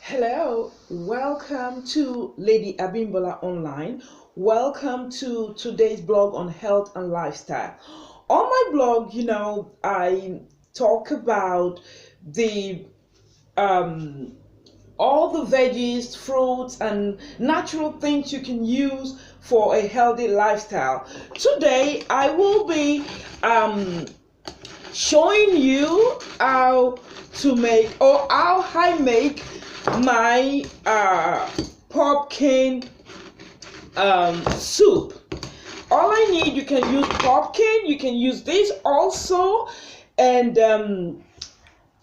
Hello, welcome to Lady Abimbola Online. Welcome to today's blog on health and lifestyle. On my blog, I talk about the all the veggies, fruits, and natural things you can use for a healthy lifestyle. Today, I will be showing you how to make or how I make my pumpkin soup. All I need, you can use pumpkin, you can use this also, and then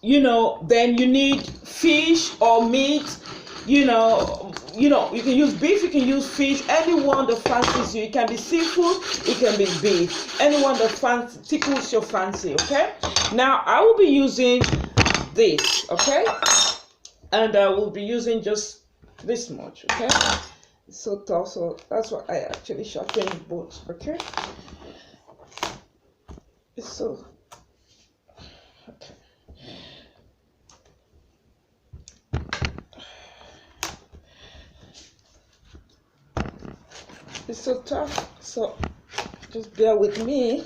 you need fish or meat. You can use beef, you can use fish, anyone that fancies you. It can be seafood, it can be beef, anyone that tickles your fancy. Okay, now I will be using this, okay, and I will be using just this much. Okay, it's so tough, so that's why I actually sharpened both. Okay, it's so okay. It's so tough, so just bear with me.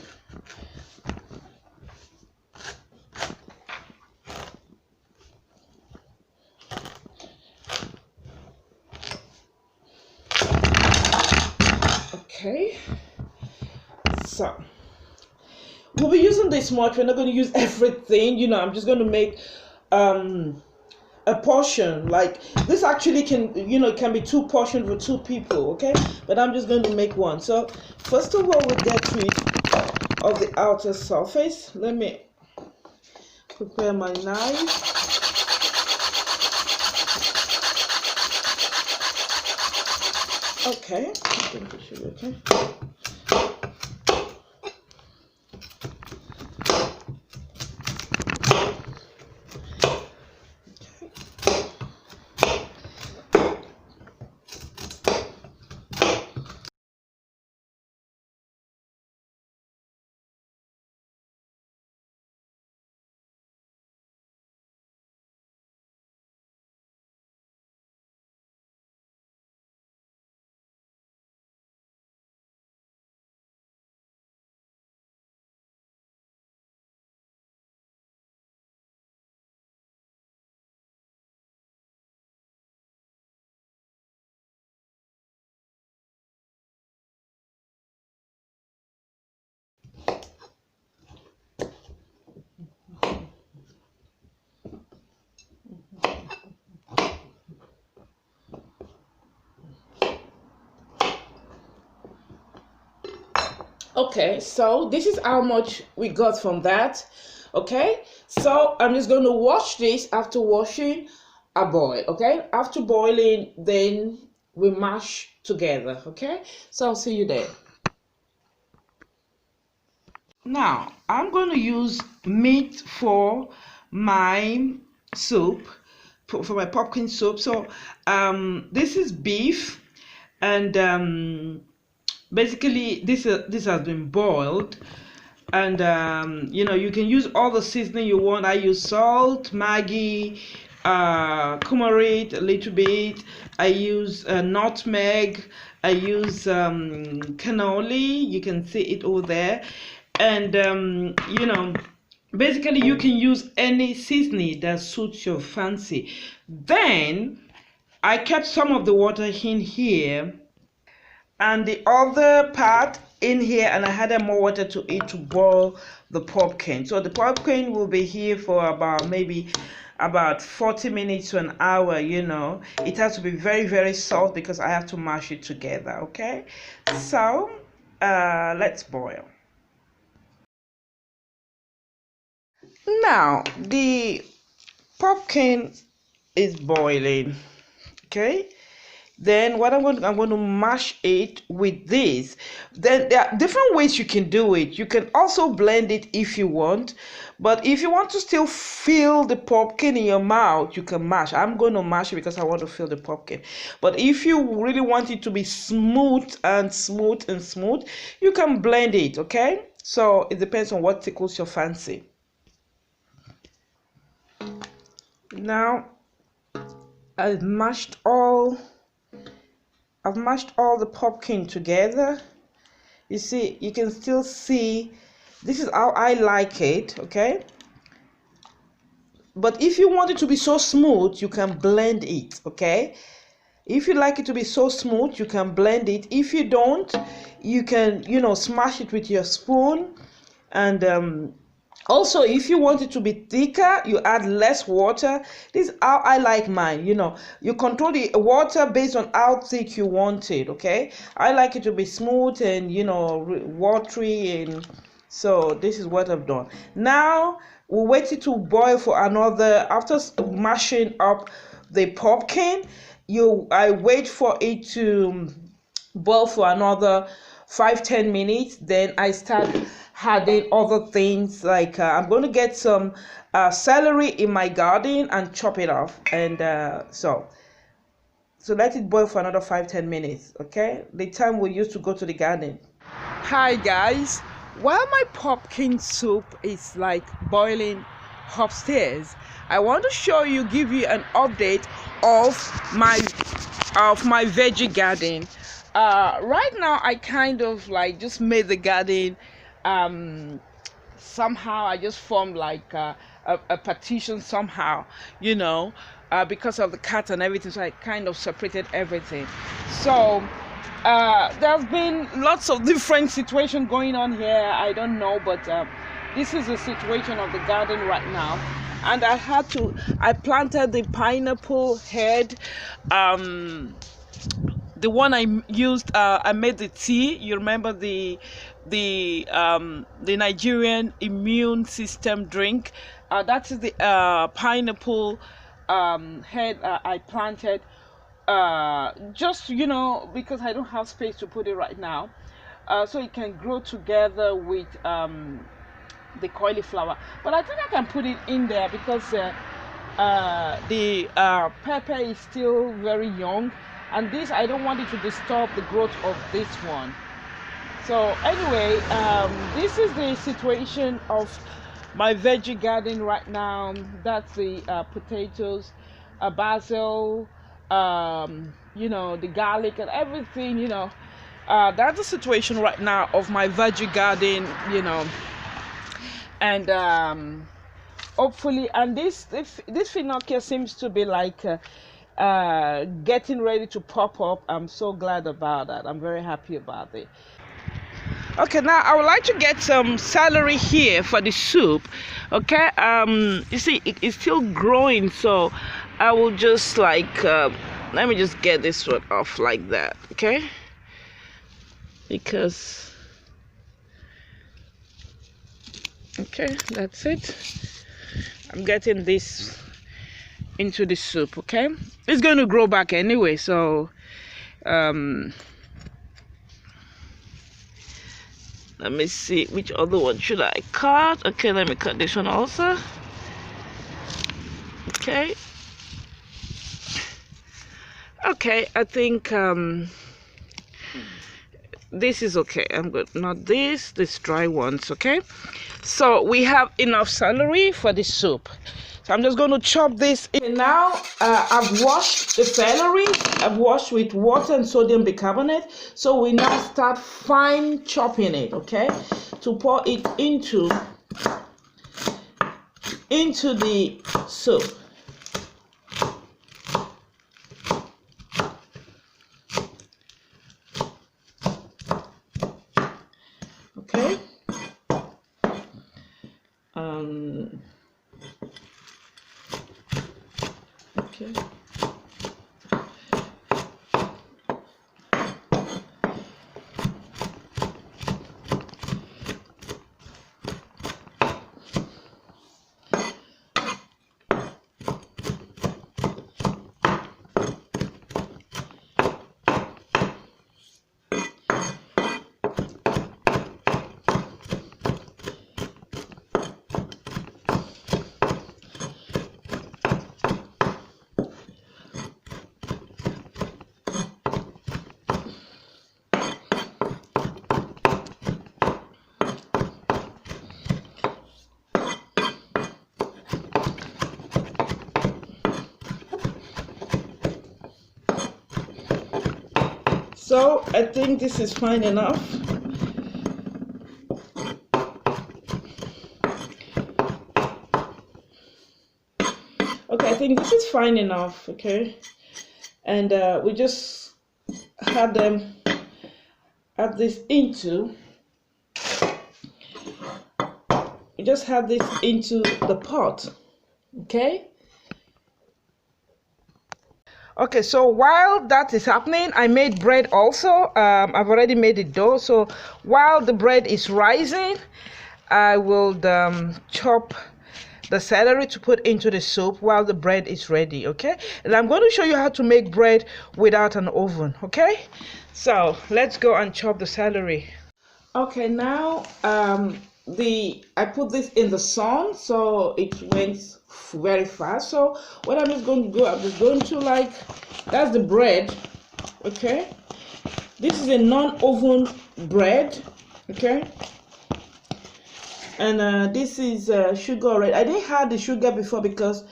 Okay, so we'll be using this much. We're not going to use everything. I'm just going to make a portion. Like this actually can be two portions for two people. Okay, but I'm just going to make one. So first of all, we get rid of the outer surface. Let me prepare my knife. Okay, I think it should be okay. Okay, so this is how much we got from that. Okay, so I'm just going to wash this. After washing, I boil. Okay, after boiling, then we mash together. Okay, so I'll see you there. Now I'm going to use meat for my soup, for my pumpkin soup. So this is beef, and basically this has been boiled, and you can use all the seasoning you want. I use salt, Maggi, turmeric a little bit. I use nutmeg. I use cannoli. You can see it over there, and basically you can use any seasoning that suits your fancy. Then I kept some of the water in here and the other part in here, and I added more water to it to boil the pumpkin. So the pumpkin will be here for about 40 minutes to an hour. It has to be very, very soft because I have to mash it together. Okay, so let's boil. Now the pumpkin is boiling. Okay, then what I'm going to mash it with this. Then there are different ways you can do it. You can also blend it if you want, but if you want to still feel the pumpkin in your mouth, you can mash. I'm going to mash it because I want to feel the pumpkin. But if you really want it to be smooth and smooth and smooth, you can blend it. Okay, so it depends on what tickles your fancy. Now I've mashed all the pumpkin together. You see, you can still see, this is how I like it, okay? But if you want it to be so smooth, you can blend it, okay? If you like it to be so smooth, you can blend it. If you don't, you can, smash it with your spoon. And also, if you want it to be thicker, you add less water. This is how I like mine. You control the water based on how thick you want it, okay? I like it to be smooth and, watery. And so this is what I've done. Now, we'll wait it to boil for another, after mashing up the pumpkin, I wait for it to boil for another 5-10 minutes. Then I start adding other things, like I'm going to get some celery in my garden and chop it off. And so let it boil for another 5-10 minutes, okay? The time we use to go to the garden. Hi guys, while my pumpkin soup is like boiling upstairs, I want to give you an update of my veggie garden. Right now I kind of like just made the garden, somehow I just formed like a partition somehow, because of the cat and everything, so I kind of separated everything. So there's been lots of different situations going on here. I don't know, but this is the situation of the garden right now. And I planted the pineapple head. The one I used, I made the tea. You remember the Nigerian immune system drink? That is the pineapple head I planted. Just because I don't have space to put it right now, so it can grow together with the cauliflower. But I think I can put it in there because the pepper is still very young, and this, I don't want it to disturb the growth of this one. So anyway, this is the situation of my veggie garden right now. That's the potatoes, basil, the garlic and everything. That's the situation right now of my veggie garden. And hopefully, and this finocchia seems to be like getting ready to pop up. I'm so glad about that. I'm very happy about it. Okay, now I would like to get some celery here for the soup. Okay, you see it's still growing, so I will just like let me just get this one off like that, okay? Because okay, that's it. I'm getting this into the soup, okay? It's going to grow back anyway, so let me see, which other one should I cut? Okay, let me cut this one also. Okay, I think this is okay. I'm good. Not this dry ones, okay? So we have enough celery for the soup. So I'm just going to chop this in. Now I've washed the celery. I've washed with water and sodium bicarbonate. So we now start fine chopping it, okay? To pour it into the soup. Okay. Okay. So I think this is fine enough. Okay, I think this is fine enough, okay? And we just add this into, the pot, okay? Okay, so while that is happening, I made bread also. I've already made the dough. So while the bread is rising, I will chop the celery to put into the soup while the bread is ready, okay? And I'm going to show you how to make bread without an oven, okay? So let's go and chop the celery. Okay, now I put this in the sun, so it went very fast. So what I'm just going to do, I'm just going to that's the bread, okay? This is a non-oven bread, okay? And this is sugar already. I didn't have the sugar before because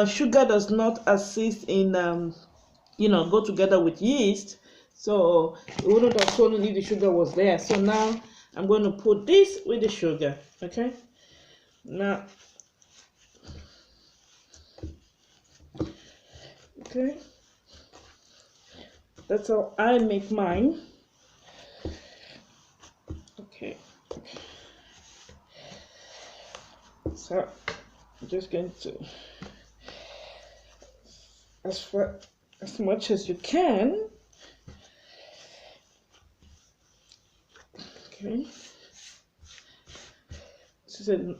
sugar does not assist in go together with yeast, so it wouldn't have swollen if the sugar was there. So now I'm going to put this with the sugar, okay? Now, okay, that's how I make mine. Okay, so I'm just going to, as much as you can. Okay, this is a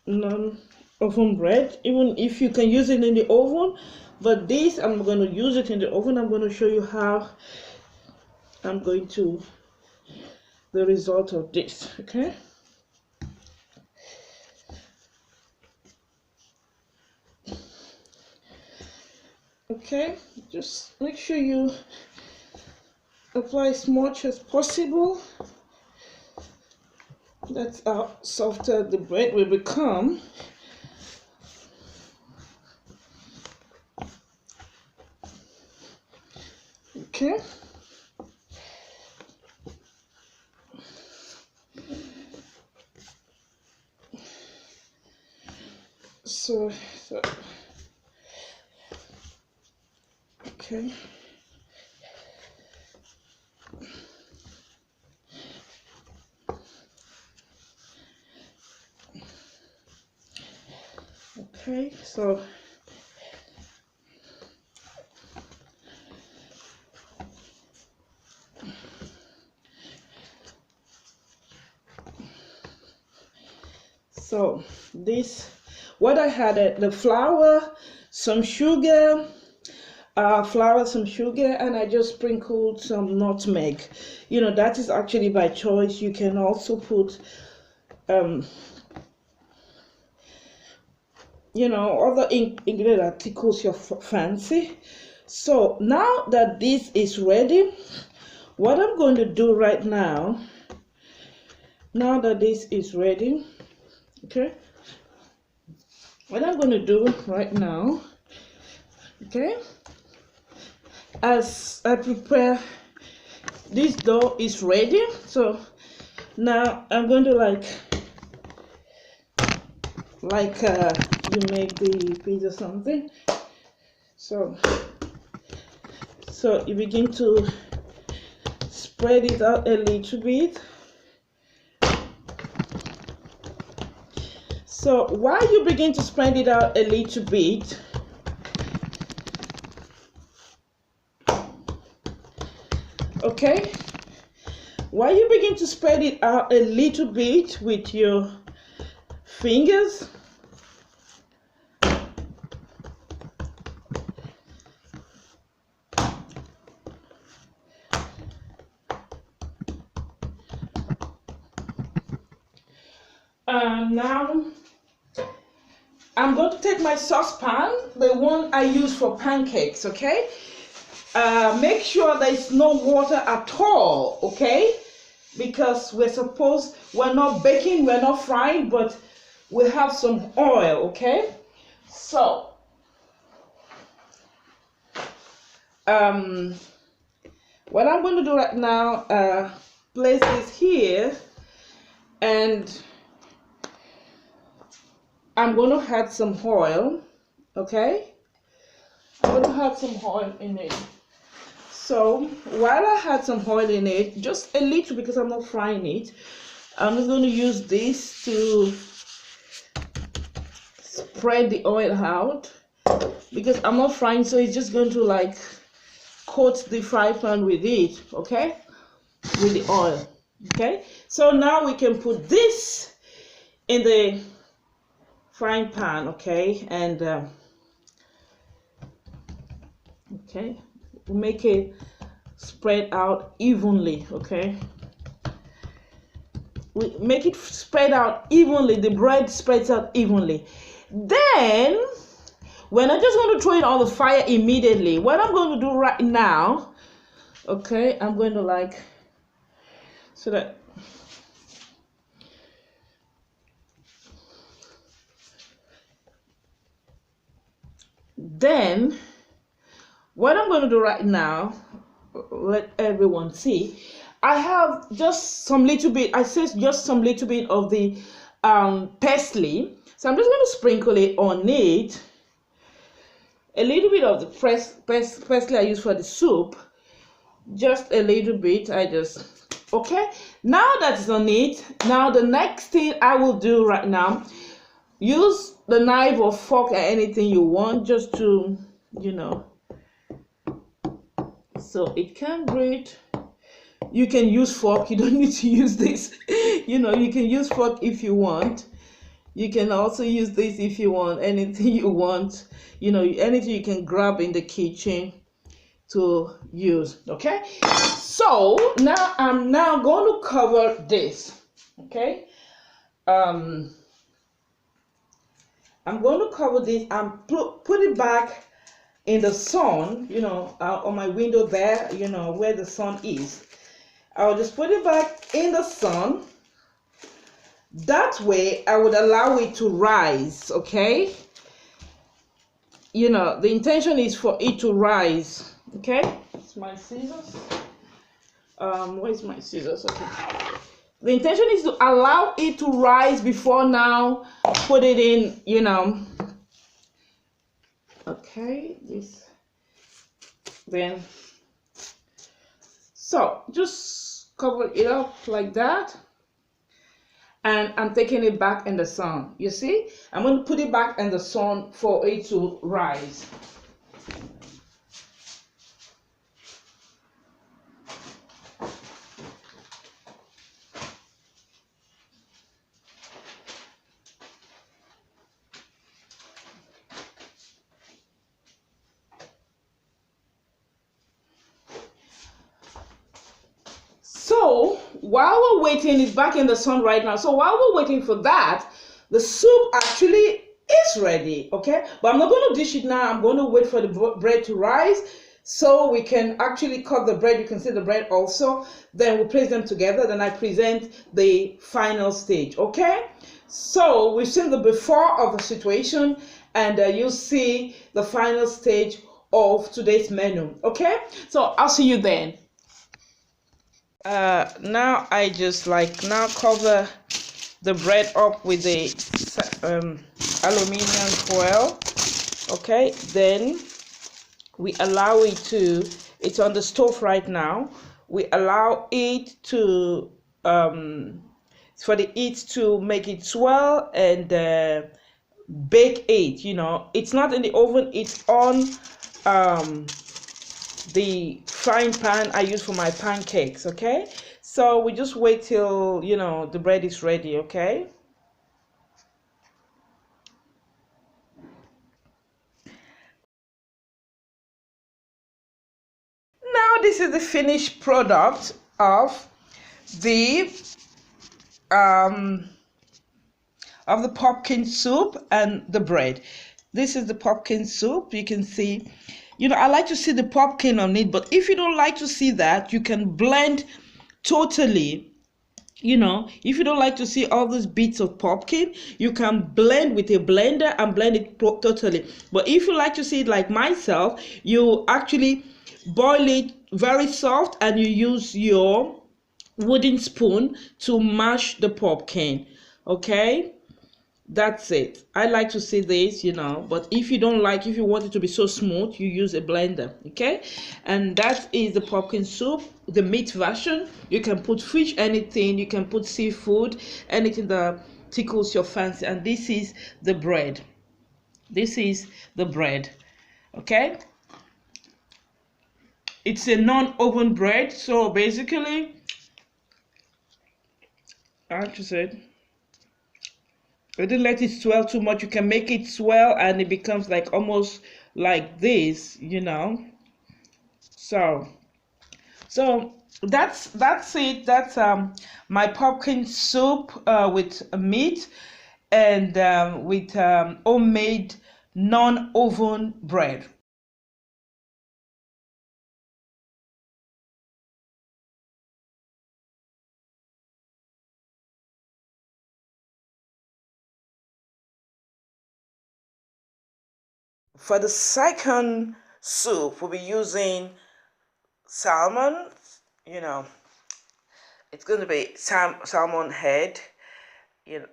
non-oven bread, even if you can use it in the oven, but this I'm going to use it in the oven. I'm going to show you how I'm going to the result of this, okay? Okay, just make sure you apply as much as possible. That's how softer the bread will become. Okay. So okay. Okay, so this, what I had, the flour, some sugar, and I just sprinkled some nutmeg. That is actually by choice. You can also put other ingredient that tickles your fancy. So now that this is ready, what I'm going to do right now, okay, what I'm going to do right now, okay, as I prepare, this dough is ready. So now I'm going to you make the pizza something. So you begin to spread it out a little bit. So while you begin to spread it out a little bit, okay, while you begin to spread it out a little bit with your fingers, now I'm going to take my saucepan, the one I use for pancakes, okay? Make sure there's no water at all, okay? Because we're not baking, we're not frying, but we have some oil, okay? So, What I'm going to do right now, place this here, and I'm going to add some oil. Okay, I'm going to add some oil in it. So while I had some oil in it, just a little because I'm not frying it, I'm just going to use this to spread the oil out, because I'm not frying, so it's just going to like coat the fry pan with it, okay, with the oil. Okay, so now we can put this in the frying pan, okay, and okay, we'll make it spread out evenly. Okay, we make it spread out evenly, the bread spreads out evenly. Then we're not just going to throw it on the fire immediately. What I'm going to do right now, okay, I'm going to like, so that then what I'm going to do right now, let everyone see, I have just some little bit, I said just some little bit of the parsley. So I'm just going to sprinkle it on it. A little bit of the parsley I use for the soup. Just a little bit, okay. Now that it's on it, now the next thing I will do right now, use the knife or fork or anything you want, just to, you know, so it can breathe. You can use fork, you don't need to use this. You know, you can use fork if you want. You can also use this if you want, anything you want, you know, anything you can grab in the kitchen to use. Okay, so now I'm now going to cover this. Okay, I'm going to cover this and put it back in the sun, you know, on my window there, you know, where the sun is. I'll just put it back in the sun. That way I would allow it to rise. Okay, you know, the intention is for it to rise. Okay, it's my scissors. Where's my scissors? Okay, the intention is to allow it to rise before now put it in, you know. Okay, this, then, so just cover it up like that, and I'm taking it back in the sun. You see, I'm going to put it back in the sun for it to rise. So while we're waiting, it's back in the sun right now. So while we're waiting for that, the soup actually is ready. Okay, but I'm not going to dish it now. I'm going to wait for the bread to rise so we can actually cut the bread. You can see the bread also. Then we'll place them together. Then I present the final stage. Okay, so we've seen the before of the situation, and you'll see the final stage of today's menu. Okay, so I'll see you then. Now I just like now cover the bread up with the aluminum foil. Okay, then we allow it to, it's on the stove right now, we allow it to for the heat to make it swell and bake it. You know, it's not in the oven, it's on the frying pan I use for my pancakes. Okay, so we just wait till, you know, the bread is ready. Okay, now this is the finished product of the pumpkin soup and the bread. This is the pumpkin soup. You can see, you know, I like to see the pumpkin on it, but if you don't like to see that, you can blend totally You know, if you don't like to see all these bits of pumpkin, you can blend with a blender and blend it totally. But if you like to see it like myself, you actually boil it very soft and you use your wooden spoon to mash the pumpkin. Okay, that's it. I like to see this, you know, but if you don't like, if you want it to be so smooth, you use a blender. Okay, and that is the pumpkin soup, the meat version. You can put fish, anything, you can put seafood, anything that tickles your fancy. And this is the bread. This is the bread. Okay, it's a non-oven bread, so basically I have to say, I didn't let it swell too much. You can make it swell and it becomes like almost like this, you know. So that's it. That's my pumpkin soup with meat and with homemade non-oven bread. For the second soup, we'll be using salmon. You know, it's going to be salmon head. You know,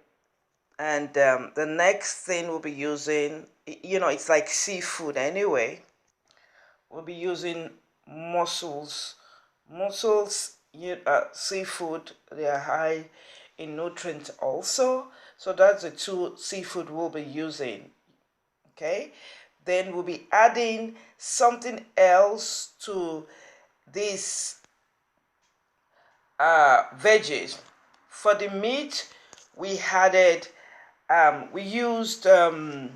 and the next thing we'll be using, you know, it's like seafood anyway. We'll be using mussels. Mussels, seafood, they are high in nutrients also. So that's the two seafood we'll be using. Okay, then we'll be adding something else to this veggies. For the meat, we added, we used, for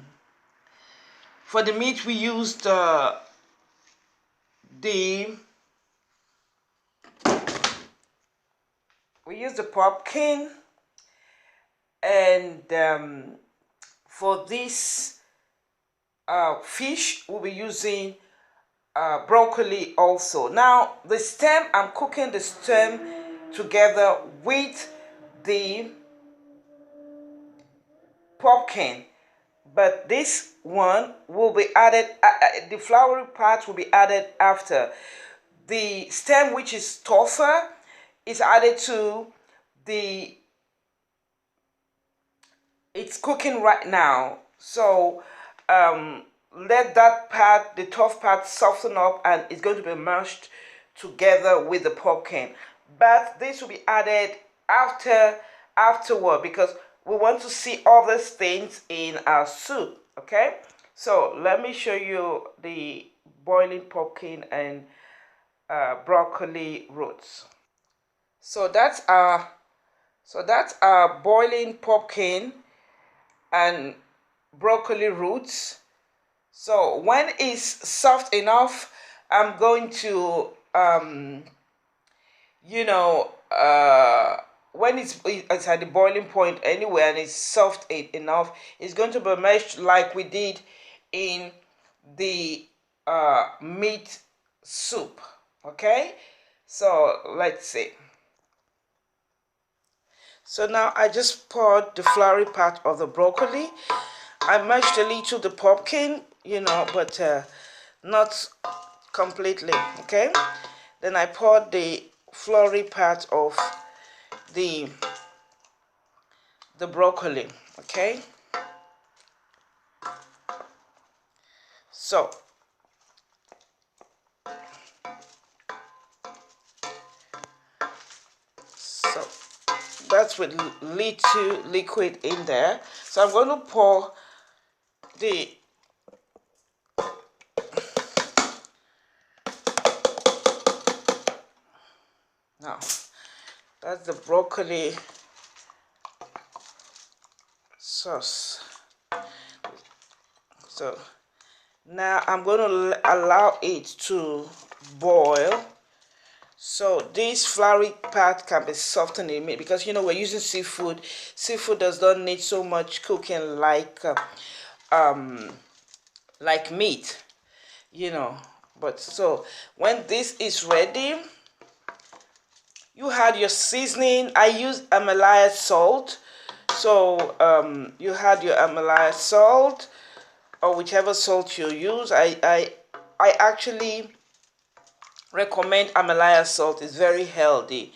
the meat, we used the, we used the pumpkin, and for this fish, we'll be using broccoli also. Now, the stem, I'm cooking the stem together with the pumpkin, but this one will be added, the floury part will be added after. The stem, which is tougher, is added to the, it's cooking right now. So let that part, the tough part, soften up, and it's going to be mashed together with the pumpkin. But this will be added afterward, because we want to see all these things in our soup. Okay, so let me show you the boiling pumpkin and broccoli roots. So that's our boiling pumpkin and broccoli roots. So when it's soft enough, I'm going to you know, when it's at the boiling point anyway and it's soft enough, it's going to be mashed like we did in the meat soup. Okay, so let's see. So now I just poured the floury part of the broccoli. I mashed a little the pumpkin, you know, but not completely. Okay, then I poured the floury part of the broccoli. Okay, so that's with little liquid in there. So I'm going to pour the now that's the broccoli sauce. So now I'm going to allow it to boil. So this floury part can be softened in a minute, because you know we're using seafood. Seafood does not need so much cooking like meat, you know. But so when this is ready, You had your seasoning. I used Himalaya salt. So you had your Himalaya salt, or whichever salt you use. I actually recommend Himalaya salt. It's very healthy.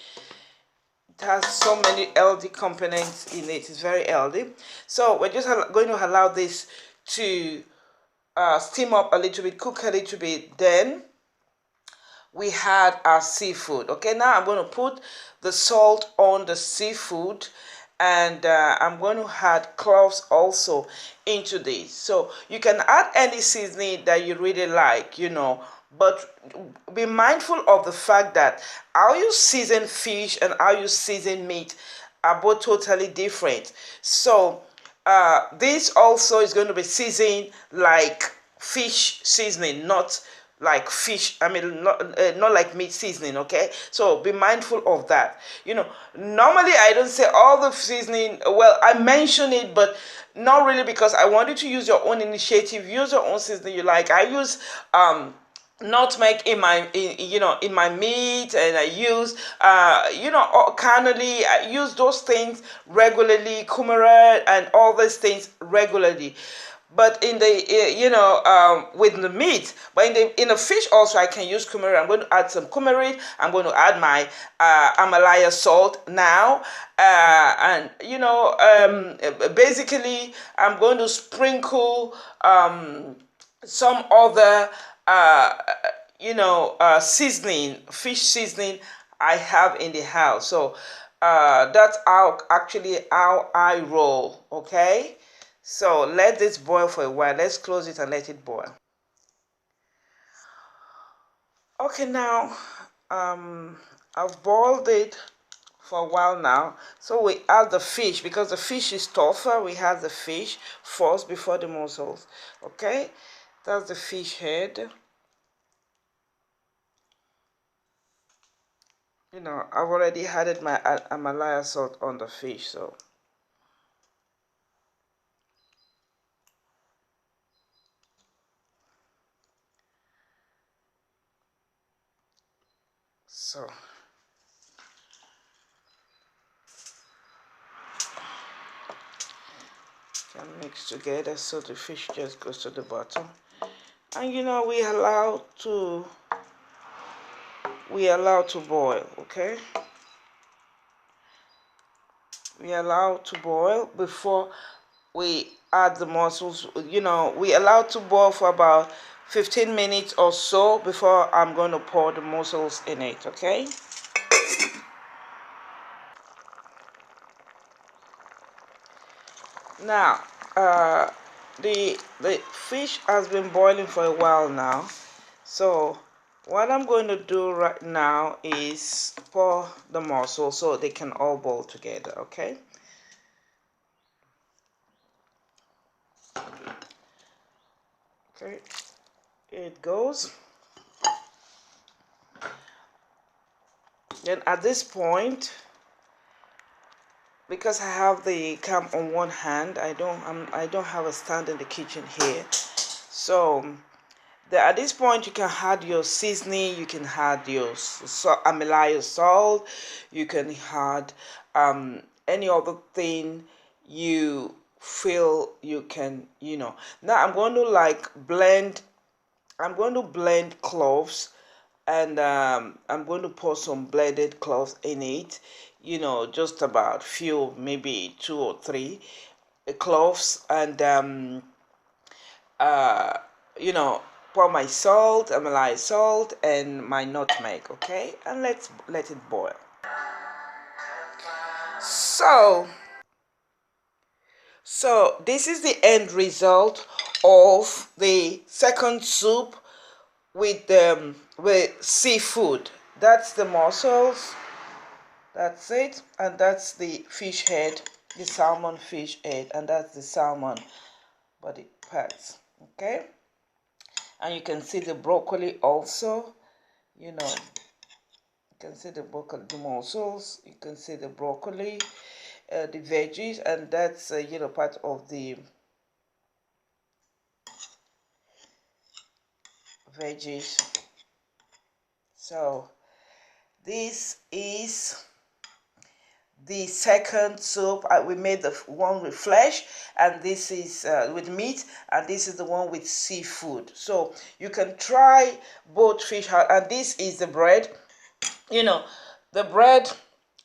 It has so many healthy components in it. It's very healthy. So we're just going to allow this to steam up a little bit, cook a little bit. Then we had our seafood. Okay, now I'm going to put the salt on the seafood, and I'm going to add cloves also into this. So you can add any seasoning that you really like, you know, but be mindful of the fact that how you season fish and how you season meat are both totally different. So this also is going to be seasoned like fish seasoning, not like fish, I mean, not like meat seasoning. Okay, so be mindful of that. You know, normally I don't say all the seasoning, well, I mention it, but not really, because I want you to use your own initiative, use your own seasoning you like. I use nutmeg in my in my meat, and I use cannoli. I use those things regularly, coumarin and all these things regularly. But in the with the meat, but in the fish also I can use coumarin. I'm going to add some coumarin. I'm going to add my Himalaya salt now, and basically I'm going to sprinkle some other seasoning, fish seasoning I have in the house. So that's how I roll. Okay, so let this boil for a while. Let's close it and let it boil. Okay, now I've boiled it for a while now. So we add the fish, because the fish is tougher. We have the fish first before the mussels. Okay, that's the fish head. You know, I've already added my Himalaya salt on the fish, so can mix together so the fish just goes to the bottom. And we allow to boil. Okay, we allow to boil before we add the mussels. We allow to boil for about 15 minutes or so before I'm going to pour the mussels in it. Okay, now the fish has been boiling for a while now. So what I'm going to do right now is pour the mussels so they can all boil together. Okay, here it goes. Then at this point, because I have the cam on one hand, I don't have a stand in the kitchen here. So at this point, you can add your seasoning. You can add your Himalaya salt. You can add any other thing you feel you can. Now I'm going to blend. I'm going to blend cloves, and I'm going to pour some blended cloves in it. Just about few, maybe 2 or 3 cloves, and uh, you know, pour my salt, Himalaya salt, and my nutmeg. Okay, and let's let it boil. So, this is the end result of the second soup with seafood. That's the mussels. That's it, and that's the fish head, the salmon fish head, and that's the salmon body parts. Okay, and you can see the broccoli also. You can see the broccoli, the mussels. You can see the broccoli, the veggies, and that's part of the veggies. So This is the second soup. We made the one with flesh, and this is with meat, and this is the one with seafood. So you can try both fish, and this is the bread. The bread,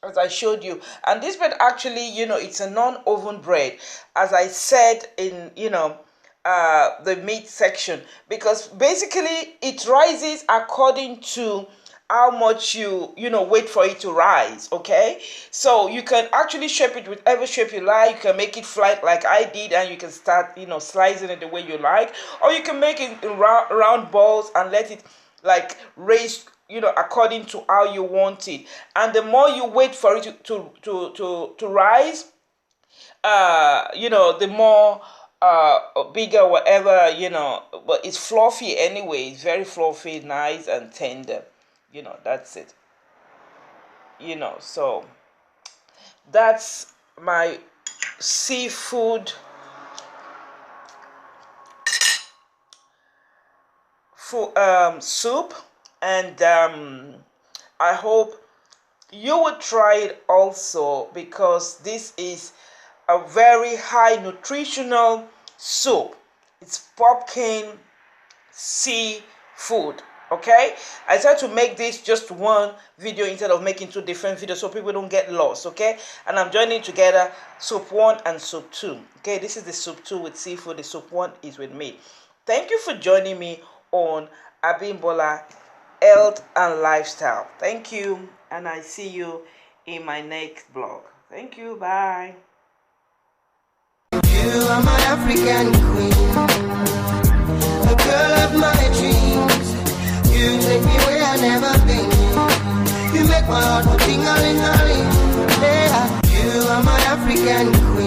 as I showed you, and this bread actually, it's a non-oven bread, as I said in the meat section, because basically it rises according to how much you wait for it to rise. Okay, so you can actually shape it with whatever shape you like. You can make it flat like I did, and you can start slicing it the way you like, or you can make it in round balls and let it like raise according to how you want it. And the more you wait for it to rise, the more bigger, whatever, but it's fluffy anyway. It's very fluffy, nice and tender. That's it. So that's my seafood soup, and I hope you would try it also, because this is a very high nutritional soup. It's pumpkin seafood. Okay, I tried to make this just one video instead of making two different videos so people don't get lost. Okay, and I'm joining together soup 1 and soup 2. Okay, this is the soup 2 with seafood. The soup 1 is with meat. Thank you for joining me on Abimbola Health and Lifestyle. Thank you, and I see you in my next vlog. Thank you. Bye. You are my African queen, a girl of my dreams. You take me where I never been. You make my heart go ting-a-ling-a-ling. Yeah, you are my African queen.